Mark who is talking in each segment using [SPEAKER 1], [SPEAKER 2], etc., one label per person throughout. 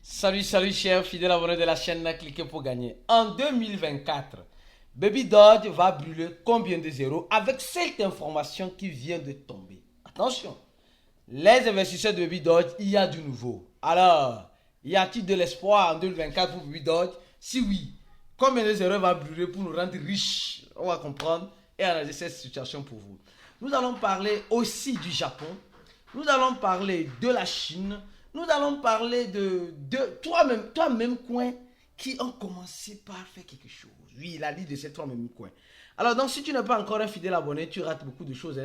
[SPEAKER 1] Salut chers fidèles abonnés de la chaîne, cliquez pour gagner. En 2024, Baby Doge va brûler combien de zéros avec cette information qui vient de tomber. Attention, les investisseurs de Baby Doge, il y a du nouveau. Alors, y a-t-il de l'espoir en 2024 pour Baby Doge? Si oui, combien de zéros va brûler pour nous rendre riches? On va comprendre et analyser cette situation pour vous. Nous allons parler aussi du Japon. Nous allons parler de la Chine. Nous allons parler de toi-même coin qui ont commencé par faire quelque chose. Oui, la liste de ces toi-même coin. Alors donc si tu n'es pas encore un fidèle abonné, tu rates beaucoup de choses.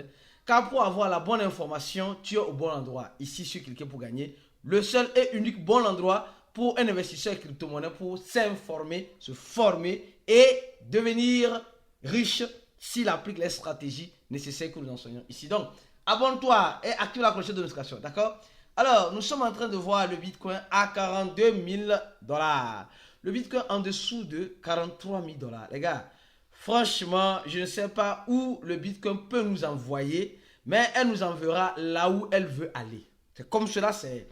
[SPEAKER 1] Car pour avoir la bonne information, tu es au bon endroit. Ici sur Cliquez pour gagner, le seul et unique bon endroit pour un investisseur crypto-monnaie pour s'informer, se former et devenir riche s'il applique les stratégies nécessaires que nous enseignons ici. Donc, abonne-toi et active la cloche de notification, d'accord? Alors, nous sommes en train de voir le Bitcoin à 42 000 $. Le Bitcoin en dessous de 43 000 $. Les gars, franchement, je ne sais pas où le Bitcoin peut nous envoyer, mais elle nous enverra là où elle veut aller. C'est comme cela, c'est...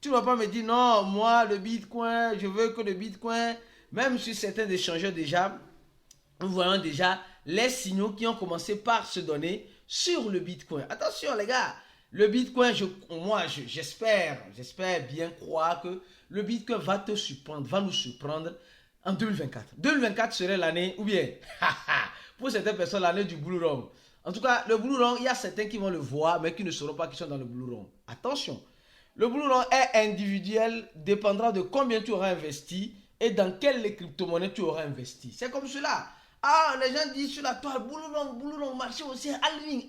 [SPEAKER 1] Tu ne vas pas me dire, non, moi, le Bitcoin, je veux que le Bitcoin, même sur certains échangeurs déjà, nous voyons déjà les signaux qui ont commencé par se donner sur le Bitcoin. Attention, les gars. Le Bitcoin, j'espère bien croire que le Bitcoin va te surprendre, va nous surprendre en 2024. 2024 serait l'année, ou bien, pour certaines personnes, l'année du Blue Run. En tout cas, le Blue Run, il y a certains qui vont le voir, mais qui ne sauront pas qu'ils sont dans le Blue Run. Attention, le Blue Run est individuel, dépendra de combien tu auras investi et dans quelle crypto-monnaie tu auras investi. C'est comme cela. Ah, les gens disent sur la toile, Blue Run, marché aussi, Alvin,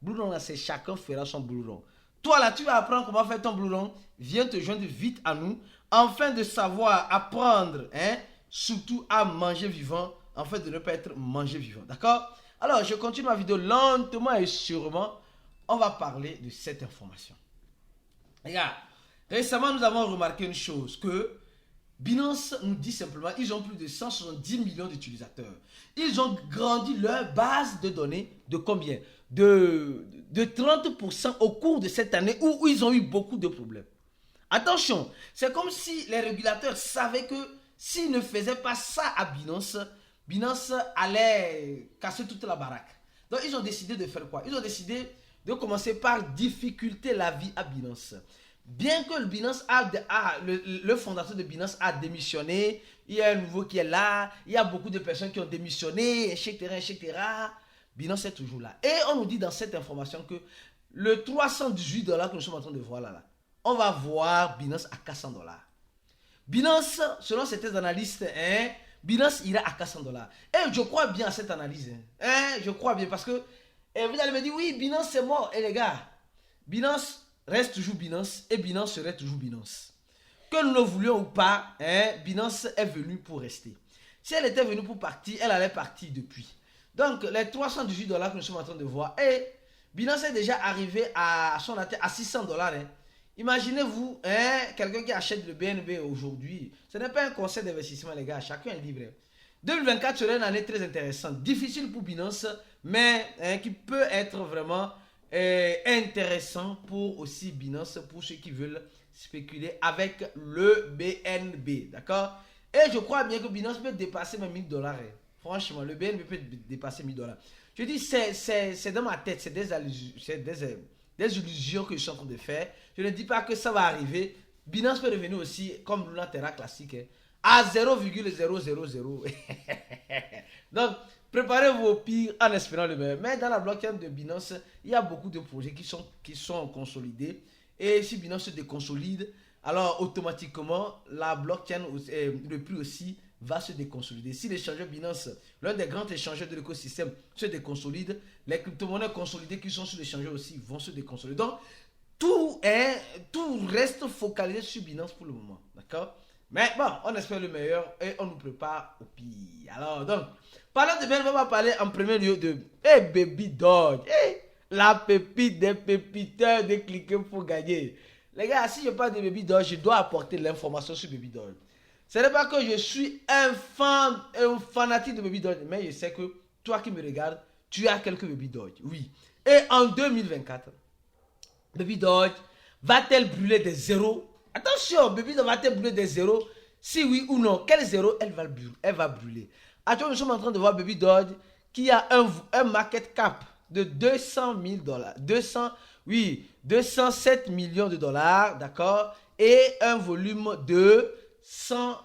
[SPEAKER 1] Blue Run, c'est chacun fera son Blue Run. Toi là, tu vas apprendre comment faire ton Blue Run. Viens te joindre vite à nous, afin de savoir apprendre, surtout à manger vivant, afin de ne pas être mangé vivant. D'accord? Alors, je continue ma vidéo lentement et sûrement. On va parler de cette information. Regarde, récemment, nous avons remarqué une chose, que Binance nous dit simplement qu'ils ont plus de 170 millions d'utilisateurs. Ils ont grandi leur base de données de combien? De 30% au cours de cette année où ils ont eu beaucoup de problèmes. Attention, c'est comme si les régulateurs savaient que s'ils ne faisaient pas ça à Binance, Binance allait casser toute la baraque. Donc ils ont décidé de faire quoi? Ils ont décidé de commencer par difficulter la vie à Binance. Bien que le fondateur de Binance a démissionné, il y a un nouveau qui est là, il y a beaucoup de personnes qui ont démissionné, etc. Binance est toujours là. Et on nous dit dans cette information que le 318 $ que nous sommes en train de voir là, on va voir Binance à 400 $. Binance, selon certains analystes, Binance ira à 400 $. Et je crois bien à cette analyse. Je crois bien parce que vous allez me dire, oui, Binance c'est mort. Et les gars, Binance reste toujours Binance et Binance serait toujours Binance. Que nous le voulions ou pas, Binance est venue pour rester. Si elle était venue pour partir, elle allait partir depuis. Donc, les 318 $ que nous sommes en train de voir, et Binance est déjà arrivé à son atteinte à 600 $. Imaginez-vous, quelqu'un qui achète le BNB aujourd'hui. Ce n'est pas un conseil d'investissement, les gars. Chacun est libre. 2024 serait une année très intéressante. Difficile pour Binance, mais qui peut être vraiment intéressant pour aussi Binance, pour ceux qui veulent spéculer avec le BNB. D'accord? Et je crois bien que Binance peut dépasser même 1000 $. Franchement, le BNB peut dépasser 1000 $. Je dis, c'est dans ma tête, c'est des illusions que je suis en train de faire. Je ne dis pas que ça va arriver. Binance peut devenir aussi, comme Luna Terra classique, à 0,000. Donc, préparez-vous au pire en espérant le meilleur. Mais dans la blockchain de Binance, il y a beaucoup de projets qui sont consolidés. Et si Binance se déconsolide, alors automatiquement, la blockchain, le prix aussi, va se déconsolider. Si l'échangeur Binance, l'un des grands échangeurs de l'écosystème, se déconsolide, les crypto-monnaies consolidées qui sont sur l'échangeur aussi vont se déconsolider. Donc, tout reste focalisé sur Binance pour le moment. D'accord? Mais bon, on espère le meilleur et on nous prépare au pire. Alors, donc, parlant de BNB, on va parler en premier lieu de Baby Doge. La pépite des pépiteurs de cliquer pour gagner. Les gars, si je parle de Baby Doge, je dois apporter l'information sur Baby Doge. Ce n'est pas que je suis un fanatique de Baby Doge, mais je sais que toi qui me regardes, tu as quelques Baby Doge. Oui. Et en 2024, Baby Doge va-t-elle brûler des zéros Attention, Baby Doge va te brûler des zéros. Si oui ou non, quel zéro elle va brûler. Actuellement, nous sommes en train de voir Baby Doge qui a un market cap de 200 000 dollars. 207 millions de dollars, d'accord, et un volume de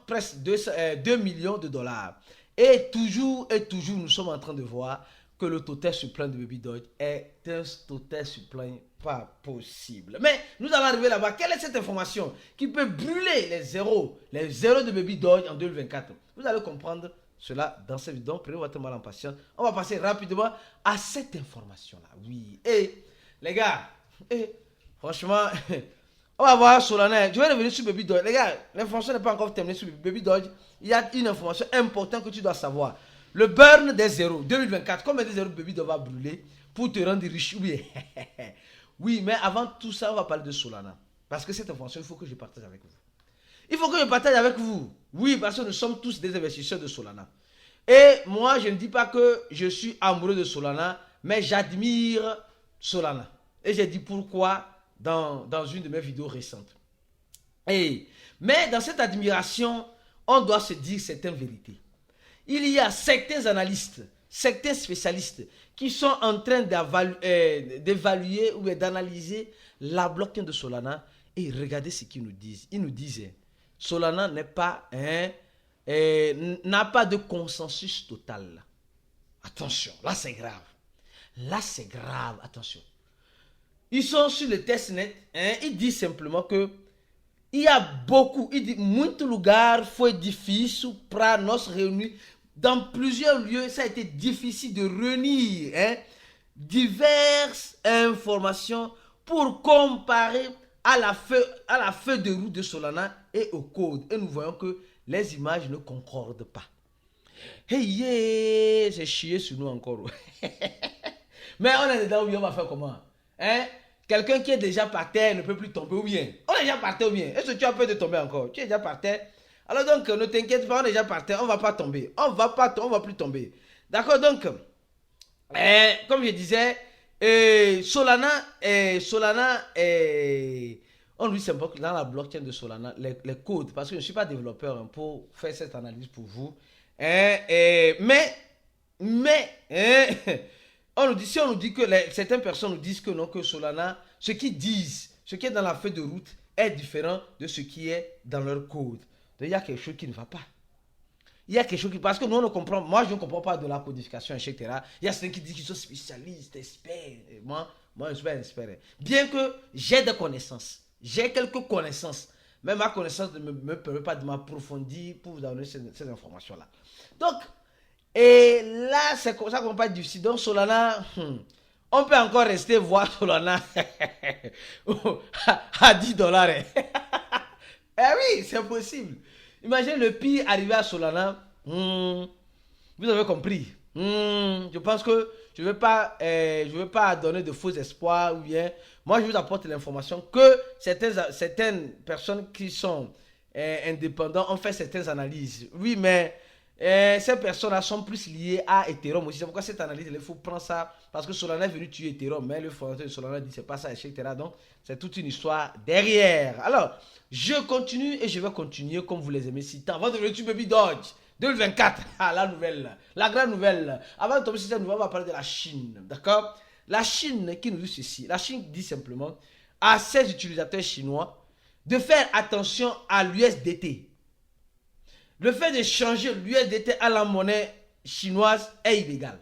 [SPEAKER 1] presque 2 millions de dollars. Et toujours, nous sommes en train de voir que le total suppléant de Baby Doge est un total suppléant pas possible. Mais nous allons arriver là-bas. Quelle est cette information qui peut brûler les zéros de Baby Doge en 2024? Vous allez comprendre cela dans cette vidéo. Prenez votre mal en patience. On va passer rapidement à cette information-là. Oui. Et les gars, franchement, on va voir Solana. Je vais revenir sur Baby Doge. Les gars, l'information n'est pas encore terminée sur Baby Doge. Il y a une information importante que tu dois savoir. Le burn des zéros 2024. Combien de zéros Baby Doge va brûler pour te rendre riche? Oui. Oui, mais avant tout ça, on va parler de Solana. Parce que cette information, il faut que je partage avec vous. Il faut que je partage avec vous. Oui, parce que nous sommes tous des investisseurs de Solana. Et moi, je ne dis pas que je suis amoureux de Solana, mais j'admire Solana. Et j'ai dit pourquoi dans une de mes vidéos récentes. Mais dans cette admiration, on doit se dire certaines vérités. Il y a certains analystes, certains spécialistes qui sont en train d'évaluer ou d'analyser la blockchain de Solana. Et regardez ce qu'ils nous disent. Ils nous disent Solana n'a pas de consensus total. Attention, là c'est grave. Là c'est grave, attention. Ils sont sur le testnet, ils disent simplement que il y a beaucoup, il dit, muito lugar foi difícil para nós reunir. Dans plusieurs lieux, ça a été difficile de réunir diverses informations pour comparer à la feuille de route de Solana et au code. Et nous voyons que les images ne concordent pas. Hey, c'est chier sur nous encore. Mais on est dedans, oui, on va faire comment? Quelqu'un qui est déjà par terre ne peut plus tomber ou bien? On est déjà par terre ou bien? Est-ce que tu as peur de tomber encore? Tu es déjà par terre? Alors donc, ne t'inquiète pas, on est déjà par terre, on ne va pas tomber. On va plus tomber. D'accord, donc, comme je disais, Solana, on lui symbole dans la blockchain de Solana, les codes, parce que je ne suis pas développeur pour faire cette analyse pour vous. On nous dit, si on nous dit que certaines personnes nous disent que non, que Solana, ce qu'ils disent, ce qui est dans la feuille de route est différent de ce qui est dans leur code. Donc, il y a quelque chose qui ne va pas. Il y a quelque chose qui... Parce que nous, on ne comprend... Moi, je ne comprends pas de la codification, etc. Il y a certains qui disent qu'ils sont spécialistes, experts. Et moi, je suis pas un expert. Bien que j'ai des connaissances. J'ai quelques connaissances. Mais ma connaissance ne me permet pas de m'approfondir pour vous donner ces informations-là. Donc, et là, c'est comme ça qu'on parle du difficile. Donc, Solana... on peut encore rester voir Solana à 10 dollars. Eh oui, c'est possible. Imaginez le pire arrivé à Solana. Vous avez compris. Je pense que je ne veux pas donner de faux espoirs. Ou bien, moi, je vous apporte l'information que certaines personnes qui sont indépendants ont fait certaines analyses. Oui, mais ces personnes-là sont plus liées à Ethereum aussi. C'est pourquoi cette analyse, il faut prendre ça. Parce que Solana est venu tuer Ethereum. Mais le fondateur de Solana dit c'est pas ça, etc. Donc, c'est toute une histoire derrière. Alors, je continue et je vais continuer comme vous les aimez si tant. Avant de venir sur Baby Doge 2024. Ah, la nouvelle. La grande nouvelle. Avant de tomber sur cette nouvelle, on va parler de la Chine. D'accord? La Chine qui nous dit ceci. La Chine dit simplement à ses utilisateurs chinois de faire attention à l'USDT. Le fait de changer l'USDT à la monnaie chinoise est illégal.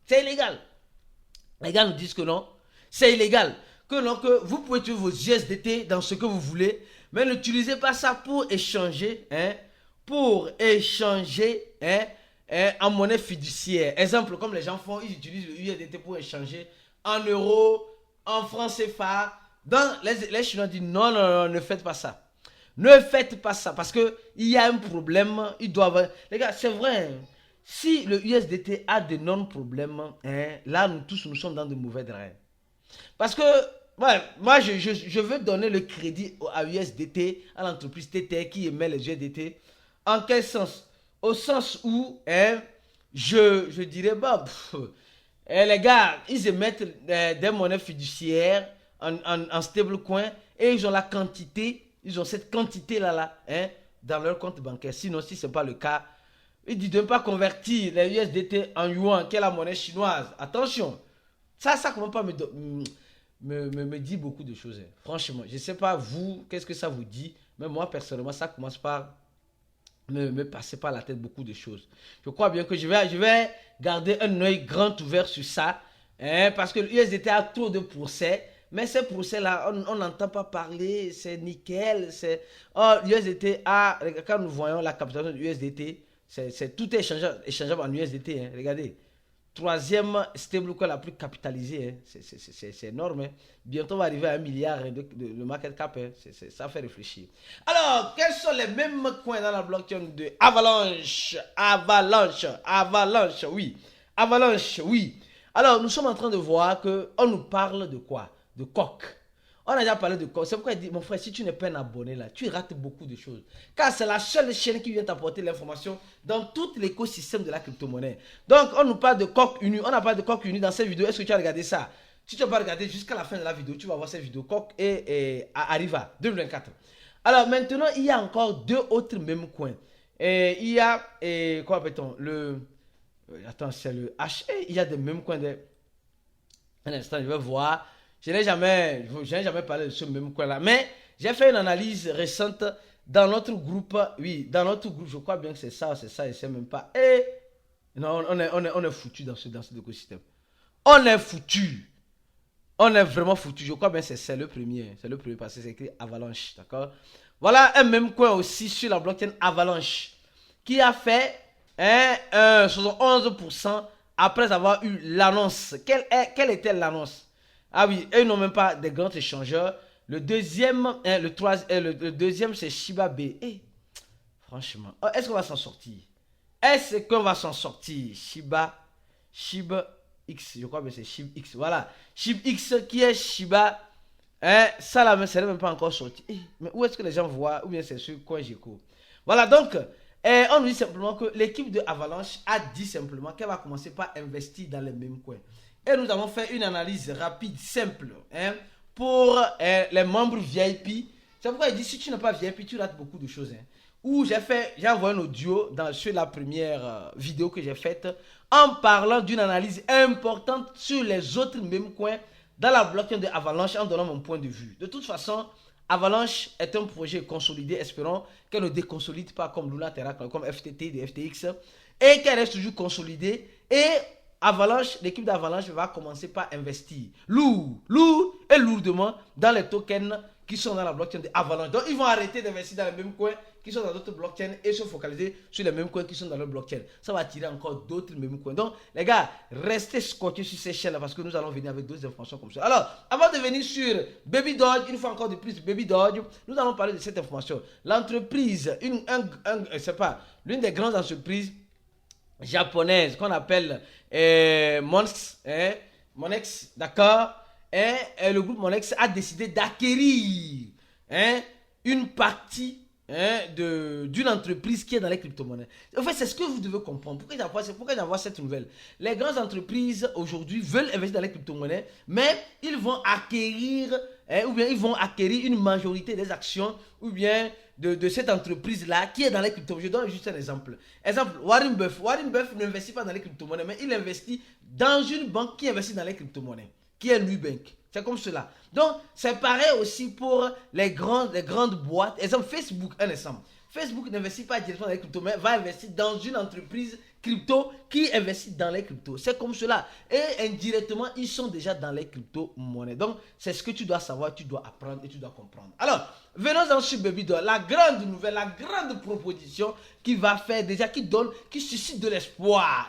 [SPEAKER 1] C'est illégal. Les gars nous disent que non. C'est illégal. Que vous pouvez utiliser vos USDT dans ce que vous voulez, mais n'utilisez pas ça pour échanger, en monnaie fiduciaire. Exemple, comme les gens font, ils utilisent le USDT pour échanger en euros, en francs CFA. Les Chinois disent non, ne faites pas ça. Ne faites pas ça parce qu'il y a un problème. Les gars, c'est vrai. Si le USDT a de non-problèmes, là, nous sommes dans de mauvais draps. Parce que, moi, je veux donner le crédit à USDT, à l'entreprise TT qui émet les USDT. En quel sens? Au sens où, je dirais, les gars, ils émettent des monnaies fiduciaires en stablecoin et ils ont la quantité Ils ont cette quantité-là, hein, dans leur compte bancaire. Sinon, si ce n'est pas le cas, ils disent de ne pas convertir les USDT en yuan, qui est la monnaie chinoise. Attention, ça commence pas me dit beaucoup de choses. Hein. Franchement, je ne sais pas vous, qu'est-ce que ça vous dit, mais moi, personnellement, ça commence par me passer par la tête beaucoup de choses. Je crois bien que je vais garder un œil grand ouvert sur ça, hein, parce que l'USDT a trop de procès, mais ces procès-là, on n'entend pas parler, c'est nickel, l'USDT a, quand nous voyons la capitalisation de l'USDT, tout est échangeable en USDT, hein, regardez. Troisième stablecoin la plus capitalisée, hein. C'est énorme. Hein. Bientôt on va arriver à 1 milliard de market cap. Hein. Ça fait réfléchir. Alors, quels sont les mêmes coins dans la blockchain de Avalanche? Oui. Avalanche, oui. Alors, nous sommes en train de voir qu'on nous parle de quoi? De coq. On a déjà parlé de coq. C'est pourquoi il dit, mon frère, si tu n'es pas un abonné là, tu rates beaucoup de choses. Car c'est la seule chaîne qui vient t'apporter l'information dans tout l'écosystème de la crypto-monnaie. Donc, on nous parle de coq uni. On a parlé de coq uni dans cette vidéo. Est-ce que tu as regardé ça? Si tu n'as pas regardé jusqu'à la fin de la vidéo, tu vas voir cette vidéo. Coq et Arriva 2024. Alors, maintenant, il y a encore deux autres mêmes coins. Il y a, quoi appelle-t-on? Attends, c'est le H. Il y a des mêmes coins. Un instant, je vais voir. Je n'ai jamais parlé de ce même coin-là. Mais j'ai fait une analyse récente dans notre groupe. Oui, dans notre groupe, je crois bien que c'est ça, et c'est même pas. Et non, on est foutu dans cet écosystème. On est foutu. On est vraiment foutu. Je crois bien que c'est le premier. C'est le premier parce que c'est écrit Avalanche. D'accord? Voilà un même coin aussi sur la blockchain Avalanche qui a fait 71% après avoir eu l'annonce. Quelle était l'annonce? Ah oui, eux n'ont même pas des grands échangeurs. Le deuxième, le deuxième c'est Shiba B. Franchement, est-ce qu'on va s'en sortir? Est-ce qu'on va s'en sortir? Shiba X, je crois que c'est Shiba X. Voilà, Shiba X qui est Shiba. Ça là, ça n'est même pas encore sorti. Mais où est-ce que les gens voient? Ou bien c'est sur CoinGecko. Voilà, donc, on nous dit simplement que l'équipe de Avalanche a dit simplement qu'elle va commencer par investir dans les mêmes coins. Et nous avons fait une analyse rapide, simple, hein, pour les membres VIP. C'est pourquoi il dit, si tu n'es pas VIP, tu rates beaucoup de choses. Hein. Où j'ai envoyé un audio sur la première vidéo que j'ai faite en parlant d'une analyse importante sur les autres mêmes coins dans la blockchain de Avalanche en donnant mon point de vue. De toute façon, Avalanche est un projet consolidé, espérons qu'elle ne déconsolide pas comme Luna Terra, comme FTT, de FTX, et qu'elle reste toujours consolidée. Et Avalanche, l'équipe d'Avalanche va commencer par investir lourd et lourdement dans les tokens qui sont dans la blockchain d'Avalanche. Donc, ils vont arrêter d'investir dans les mêmes coins qui sont dans d'autres blockchains et se focaliser sur les mêmes coins qui sont dans leur blockchain. Ça va attirer encore d'autres mêmes coins. Donc, les gars, restez scotchés sur ces chaînes-là parce que nous allons venir avec d'autres informations comme ça. Alors, avant de venir sur Baby Doge, une fois encore de plus, Baby Doge, nous allons parler de cette information. L'entreprise, l'une des grandes entreprises japonaise qu'on appelle Monex, d'accord, le groupe Monex a décidé d'acquérir une partie d'une entreprise qui est dans les crypto-monnaies. En fait, c'est ce que vous devez comprendre. Pourquoi j'envoie cette nouvelle? Les grandes entreprises aujourd'hui veulent investir dans les crypto-monnaies, mais ils vont acquérir ou bien ils vont acquérir une majorité des actions ou bien de cette entreprise-là qui est dans les crypto-monnaies. Je donne juste un exemple. Exemple, Warren Buffett. Warren Buffett n'investit pas dans les crypto-monnaies, mais il investit dans une banque qui investit dans les crypto-monnaies, qui est Nubank. C'est comme cela. Donc, c'est pareil aussi pour les grandes boîtes. Exemple, Facebook, un exemple. Facebook n'investit pas directement dans les cryptos, mais va investir dans une entreprise crypto qui investit dans les cryptos. C'est comme cela. Et indirectement, ils sont déjà dans les crypto-monnaies. Donc, c'est ce que tu dois savoir, tu dois apprendre et tu dois comprendre. Alors, venons-en sur Baby Doge. La grande nouvelle, la grande proposition qui va faire déjà, qui suscite de l'espoir.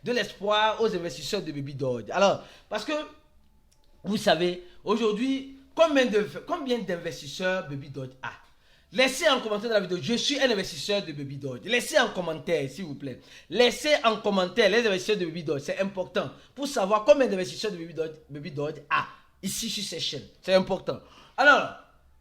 [SPEAKER 1] De l'espoir aux investisseurs de Baby Doge. Alors, parce que, vous savez, aujourd'hui, combien d'investisseurs Baby Doge a? Laissez en commentaire dans la vidéo, je suis un investisseur de Baby Doge. Laissez en commentaire, s'il vous plaît. Laissez en commentaire les investisseurs de Baby Doge. C'est important pour savoir combien d'investisseurs de Baby Doge a ici sur ces chaînes. C'est important. Alors,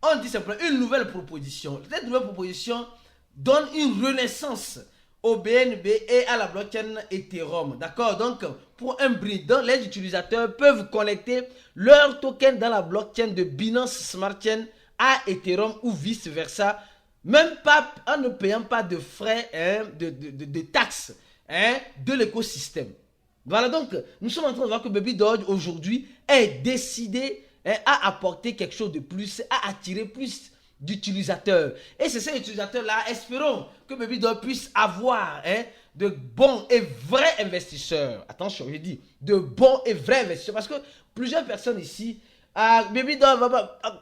[SPEAKER 1] on dit simplement une nouvelle proposition. Cette nouvelle proposition donne une renaissance au BNB et à la blockchain Ethereum. D'accord? Donc, pour un bridge, les utilisateurs peuvent connecter leur token dans la blockchain de Binance Smart Chain à Ethereum ou vice versa, même pas en ne payant pas de frais, de taxes de l'écosystème. Voilà, donc nous sommes en train de voir que Baby Doge aujourd'hui est décidé à apporter quelque chose de plus, à attirer plus d'utilisateurs. Et c'est ces utilisateurs-là, espérons que Baby Doge puisse avoir de bons et vrais investisseurs. Attention, je dis de bons et vrais investisseurs parce que plusieurs personnes ici, Baby Doge,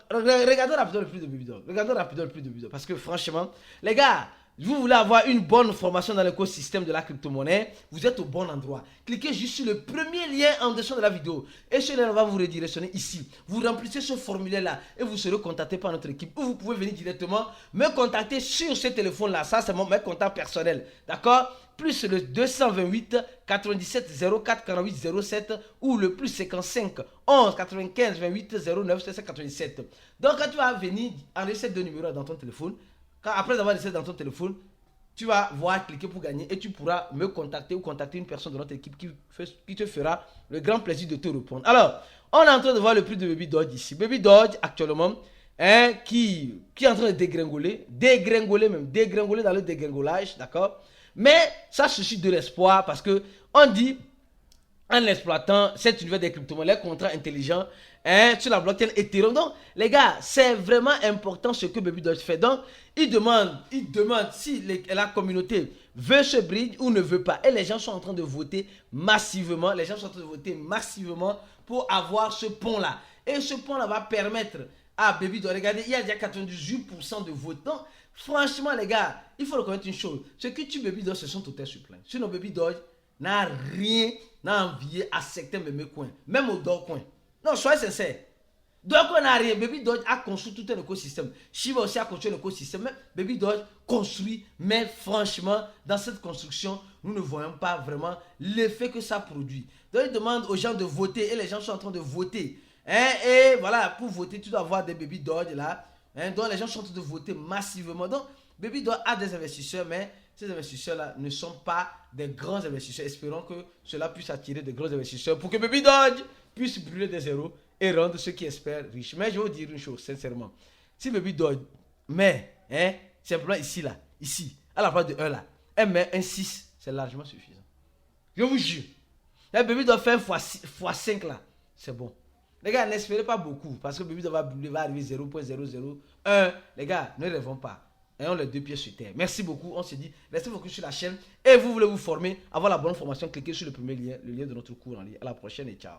[SPEAKER 1] regardons rapidement le prix de Baby Doge. Regardons rapidement le prix de Baby Doge parce que franchement, les gars, vous voulez avoir une bonne formation dans l'écosystème de la crypto-monnaie, vous êtes au bon endroit. Cliquez juste sur le premier lien en dessous de la vidéo. Et ce lien va vous redirectionner ici. Vous remplissez ce formulaire-là et vous serez contacté par notre équipe. Ou vous pouvez venir directement me contacter sur ce téléphone-là. Ça, c'est mon contact personnel. D'accord? Plus le 228 97 04 48 07 ou le plus 55 11 95 28 09 797. Donc, quand tu vas venir enregistrer ces deux numéros dans ton téléphone, après avoir laissé dans ton téléphone, tu vas voir cliquer pour gagner et tu pourras me contacter ou contacter une personne de notre équipe qui te fera le grand plaisir de te répondre. Alors, on est en train de voir le prix de Baby Doge ici. Baby Doge actuellement, qui est en train de dégringoler dans le dégringolage, d'accord? Mais ça suscite de l'espoir parce que on dit, en exploitant cet univers des crypto-monnaies, les contrats intelligents sur la blockchain Ethereum. Donc, les gars, c'est vraiment important ce que Baby Doge fait. Donc, il demande si la communauté veut ce bridge ou ne veut pas. Et les gens sont en train de voter massivement. Les gens sont en train de voter massivement pour avoir ce pont-là. Et ce pont-là va permettre à Baby Doge, regardez, il y a déjà 98% de vote. Donc, franchement, les gars, il faut reconnaître une chose. Ce qui tue Baby Doge, ce sont Total Supply. Sinon, Baby Doge n'a rien à envier à certains mémés coins, même au Dogecoin. Non, soyez sincères. Dogecoin n'a rien. Baby Doge a construit tout un écosystème. Shiba aussi a construit un écosystème. Baby Doge construit, mais franchement, dans cette construction, nous ne voyons pas vraiment l'effet que ça produit. Donc, il demande aux gens de voter et les gens sont en train de voter. Et voilà, pour voter, tu dois avoir des Baby Doge là. Donc, les gens sont en train de voter massivement. Donc, Baby Doge a des investisseurs, mais ces investisseurs-là ne sont pas des grands investisseurs. Espérons que cela puisse attirer de grands investisseurs pour que Baby Doge puisse brûler des zéros et rendre ceux qui espèrent riches. Mais je vais vous dire une chose, sincèrement. Si Baby Doge met, simplement ici, là, ici, à la place de 1 là, elle met un 6, c'est largement suffisant. Je vous jure. La Baby Doge fait un x5 là, c'est bon. Les gars, n'espérez pas beaucoup parce que Baby Doge va arriver 0.001. Les gars, ne rêvons pas. Ayons les deux pieds sur terre. Merci beaucoup. On se dit, restez focus sur la chaîne. Et vous voulez vous former, avoir la bonne formation, cliquez sur le premier lien, le lien de notre cours en ligne. À la prochaine et ciao.